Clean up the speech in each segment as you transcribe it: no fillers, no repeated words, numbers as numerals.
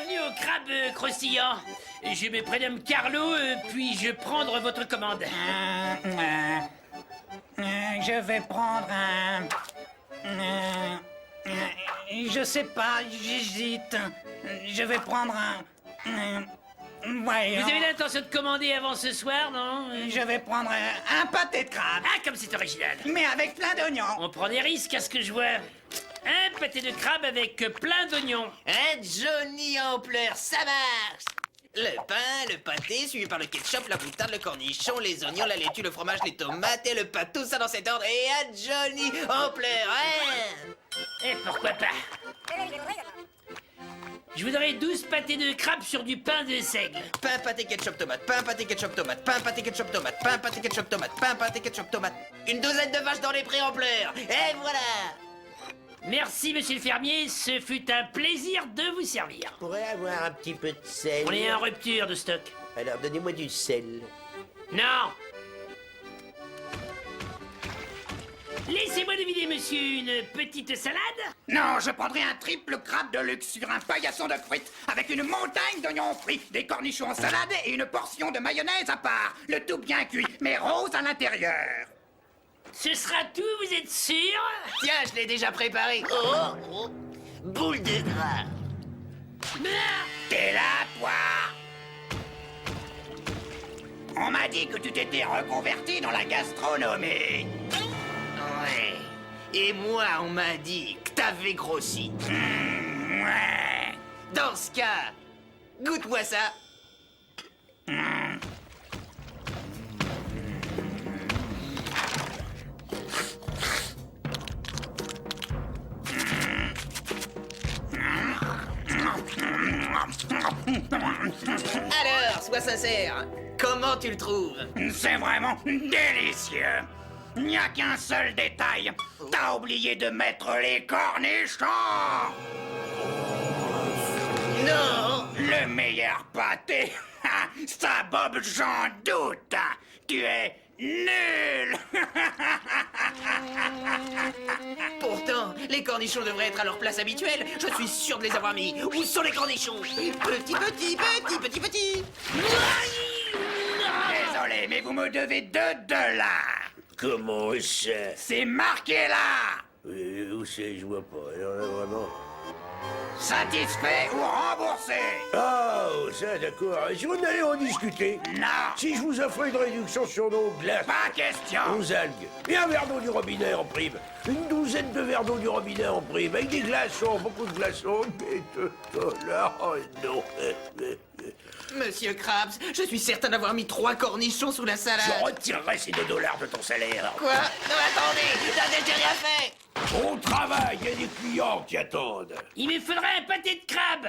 bienvenue au crabe croustillant. Je me prénomme Carlo, puis-je prendre votre commande? Je vais prendre un... je sais pas, j'hésite. Je vais prendre un... voyons. Vous avez l'intention de commander avant ce soir, non? Je vais prendre un pâté de crabe. Ah, comme c'est original. Mais avec plein d'oignons. On prend des risques à ce que je vois. Un pâté de crabe avec plein d'oignons. Un Johnny en pleurs, ça marche! Le pain, le pâté, suivi par le ketchup, la moutarde, le cornichon, les oignons, la laitue, le fromage, les tomates et le pain, tout ça dans cet ordre. Et un Johnny en pleurs, hein? Et pourquoi pas? Je voudrais 12 pâtés de crabe sur du pain de seigle. Pain, pâté, ketchup, tomate, pain, pâté, ketchup, tomate, pain, pâté, ketchup, tomate, pain, pâté, ketchup, tomate, pain, pâté, ketchup, tomate. Une douzaine de vaches dans les prés en pleurs. Et voilà! Merci, monsieur le fermier. Ce fut un plaisir de vous servir. Pourrait avoir un petit peu de sel. On est en rupture de stock. Alors donnez-moi du sel. Non. Laissez-moi deviner, monsieur, une petite salade? Non, je prendrai un triple crabe de luxe sur un paillasson de frites avec une montagne d'oignons frits, des cornichons en salade et une portion de mayonnaise à part. Le tout bien cuit, mais rose à l'intérieur. Ce sera tout, vous êtes sûr? Tiens, je l'ai déjà préparé. Oh, oh. Boule de gras. T'es là, toi? On m'a dit que tu t'étais reconverti dans la gastronomie. Ouais. Et moi, on m'a dit que t'avais grossi. Ouais. Dans ce cas, goûte-moi ça. Alors, sois sincère. Comment tu le trouves? C'est vraiment délicieux. Il n'y a qu'un seul détail. T'as oublié de mettre les cornichons. Non! Le meilleur pâté. Ça, Bob, j'en doute. Tu es nul. Pourtant, les cornichons devraient être à leur place habituelle. Je suis sûr de les avoir mis. Où sont les cornichons? Petit. Désolé, mais vous me devez 2 dollars. Comment ça? C'est marqué là. Où c'est? Je vois pas. Alors là, vraiment. Satisfait ou remboursé? Oh, ça, d'accord. Si on allait en discuter. Non. Si je vous offrais une réduction sur nos glaces, Pas question. nos algues, et un verre d'eau du robinet en prime. Une douzaine de verres d'eau du robinet en prime, avec des glaçons, beaucoup de glaçons, mais 2 dollars, oh non. Monsieur Krabs, je suis certain d'avoir mis 3 cornichons sous la salade. Je retirerai ces 2 dollars de ton salaire. Quoi? Non, attendez, j'ai rien fait. Au travail, il y a des clients qui attendent. Il me faudrait un pâté de crabe.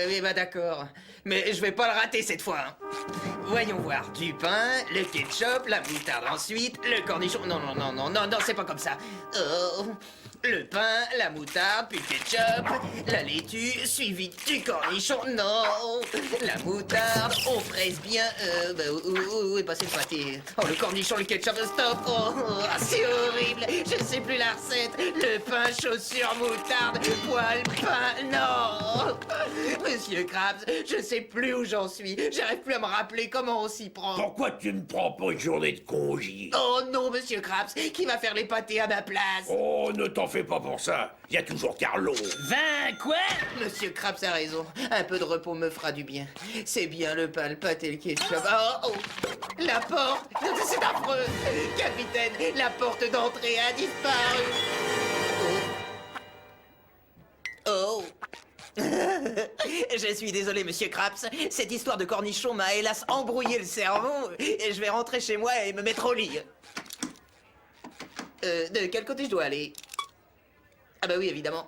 Oui, bah d'accord. Mais je vais pas le rater cette fois. Hein. Voyons voir. Du pain, le ketchup, la moutarde ensuite, le cornichon. Non, c'est pas comme ça. Oh. Le pain, la moutarde, puis le ketchup, la laitue, suivi du cornichon. Non, la moutarde, on presse bien. Où est passé le pâté? Oh, le cornichon, le ketchup, stop. C'est horrible. Je ne sais plus la recette. Le pain, chaussure, moutarde, poêle, pain. Non, Monsieur Krabs, je sais plus où j'en suis. J'arrive plus à me rappeler comment on s'y prend. Pourquoi tu ne prends pas une journée de congé? Oh non, Monsieur Krabs, qui va faire les pâtés à ma place? Oh, ne t'en fais pas pour ça. Il y a toujours Carlo. 20 quoi? Monsieur Krabs a raison. Un peu de repos me fera du bien. C'est bien le pain, le pâté, le ketchup. Oh, la porte! C'est affreux! Capitaine, la porte d'entrée a disparu! Oh! Je suis désolé, Monsieur Krabs. Cette histoire de cornichon m'a hélas embrouillé le cerveau. Et je vais rentrer chez moi et me mettre au lit. De quel côté je dois aller? Ah bah oui, évidemment.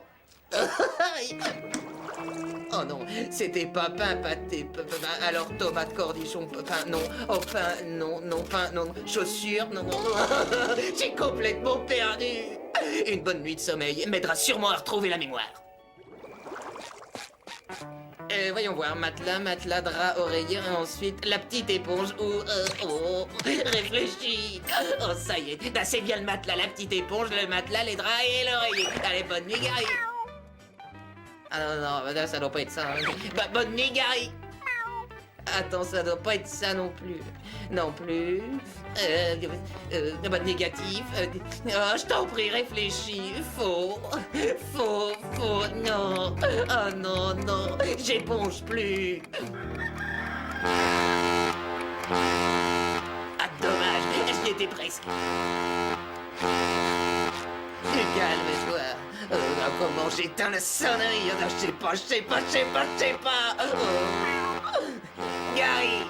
Oh non, c'était pas pain, pâté, alors tomate, cornichon, pain, non. Oh, pain, non, pain, non. Chaussures, non. J'ai complètement perdu. Une bonne nuit de sommeil m'aidera sûrement à retrouver la mémoire. Voyons voir, matelas, drap, oreiller, et ensuite la petite éponge réfléchis. Oh, ça y est, là, c'est bien le matelas, la petite éponge, le matelas, les draps et l'oreiller. Allez, bonne nuit, Gary. Ah non, ça doit pas être ça. Bonne nuit, Gary. Attends, ça doit pas être ça non plus. Non plus. Bonne négatif. Oh, je t'en prie, réfléchis. Faux. Non. Oh non, j'éponge plus. Ah, dommage, j'y étais presque. Calme-toi. Comment j'éteins la sonnerie? Je sais pas. Oh. Gary.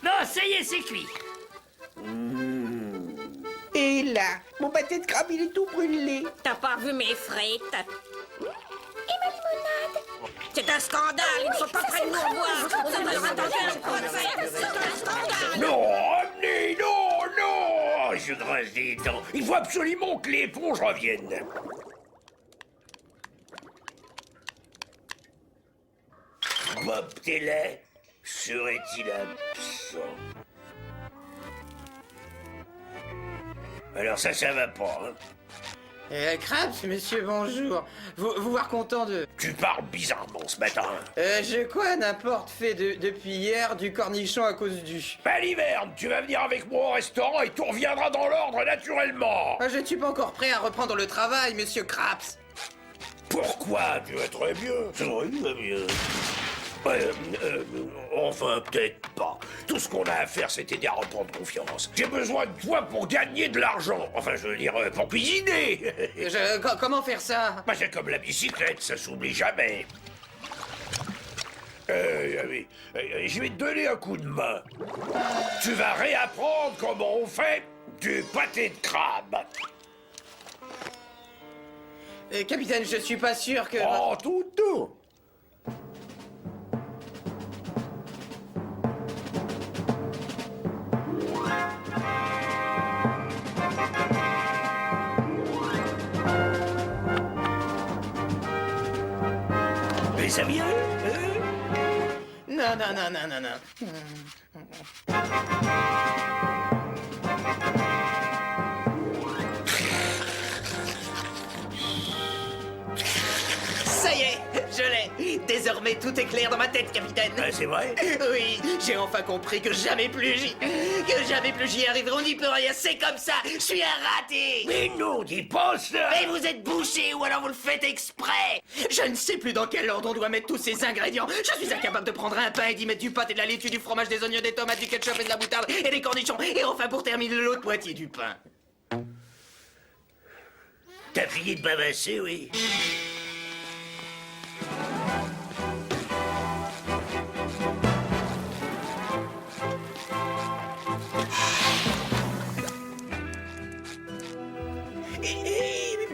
Bon, ça y est, c'est cuit. Et là, mon pâté de crabe, il est tout brûlé. T'as pas vu mes frites? Et ma limonade? C'est un scandale, il ne faut pas près de nous revoir. On devrait attendre un procès. C'est un scandale. Non, ramenez, non. Je grince des dents. Il faut absolument que l'éponge revienne. Bob Tellet serait-il absent? Alors ça va pas, hein? Krabs, monsieur, bonjour. Vous voir content de... Tu parles bizarrement ce matin. Je quoi n'importe fait depuis hier du cornichon à cause du... Baliverne, tu vas venir avec moi au restaurant et tout reviendra dans l'ordre naturellement. Je ne suis pas encore prêt à reprendre le travail, monsieur Krabs. Pourquoi? Tu vas très bien. C'est vrai, tu vas bien. Enfin, peut-être pas. Tout ce qu'on a à faire, c'est t'aider à reprendre confiance. J'ai besoin de toi pour gagner de l'argent. Enfin, je veux dire, pour cuisiner. Comment faire ça? C'est comme la bicyclette, ça s'oublie jamais. Oui. Je vais te donner un coup de main. Tu vas réapprendre comment on fait du pâté de crabe. Capitaine, je suis pas sûr que... Oh, tout. Mais ça vient, Non. Ça y est, je l'ai. Désormais, tout est clair dans ma tête, capitaine. C'est vrai? Oui, j'ai enfin compris que jamais plus j'y arriverai. On n'y peut rien, c'est comme ça. Je suis un raté. Mais non, dis pas ça. Mais vous êtes bouché ou alors vous le faites exprès. Je ne sais plus dans quel ordre on doit mettre tous ces ingrédients. Je suis incapable de prendre un pain et d'y mettre du pâté, de la laitue, du fromage, des oignons, des tomates, du ketchup et de la moutarde et des cornichons. Et enfin, pour terminer, l'autre moitié du pain. T'as fini de bavasser, oui?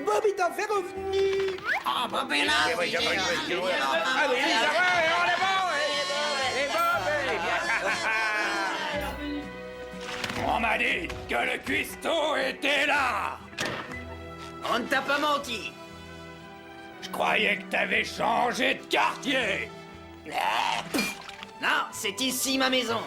Bob est enfin revenu. Ah, Bob est là. Ah oui, ça va, on est bon. On m'a dit que le cuistot était là. On ne t'a pas menti. Je croyais que t'avais changé de quartier. Non, c'est ici ma maison.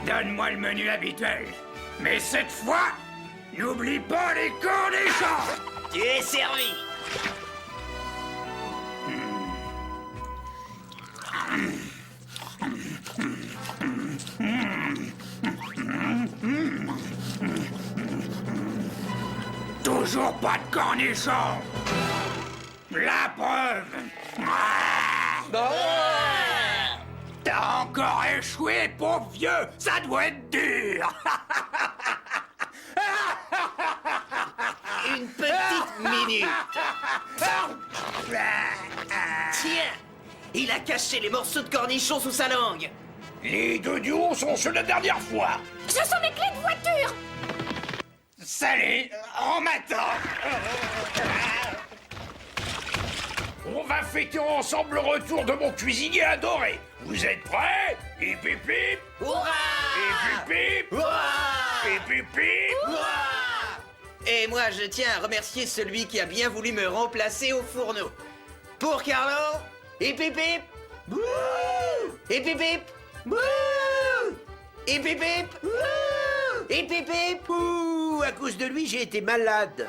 Donne-moi le menu habituel. Mais cette fois, n'oublie pas les cornichons. Tu es servi. Toujours pas de cornichons. La preuve. T'as encore échoué, pauvre vieux. Ça doit être dur. Une petite minute. Tiens, il a caché les morceaux de cornichons sous sa langue. Les deux duos sont ceux de la dernière fois. Ce sont mes clés de voiture. Salut, on m'attend. On va fêter ensemble le retour de mon cuisinier adoré. Vous êtes prêts? Hip hip hip! Hurrah! Hip hip hip! Hurrah! Hip hip hip! Hurrah! Et moi, je tiens à remercier celui qui a bien voulu me remplacer au fourneau. Pour Carlo, hip hip hip! Bouh! Hip hip hip! Bouh! Hip hip hip! Bouh! Hip hip hip! Ouh, à cause de lui, j'ai été malade.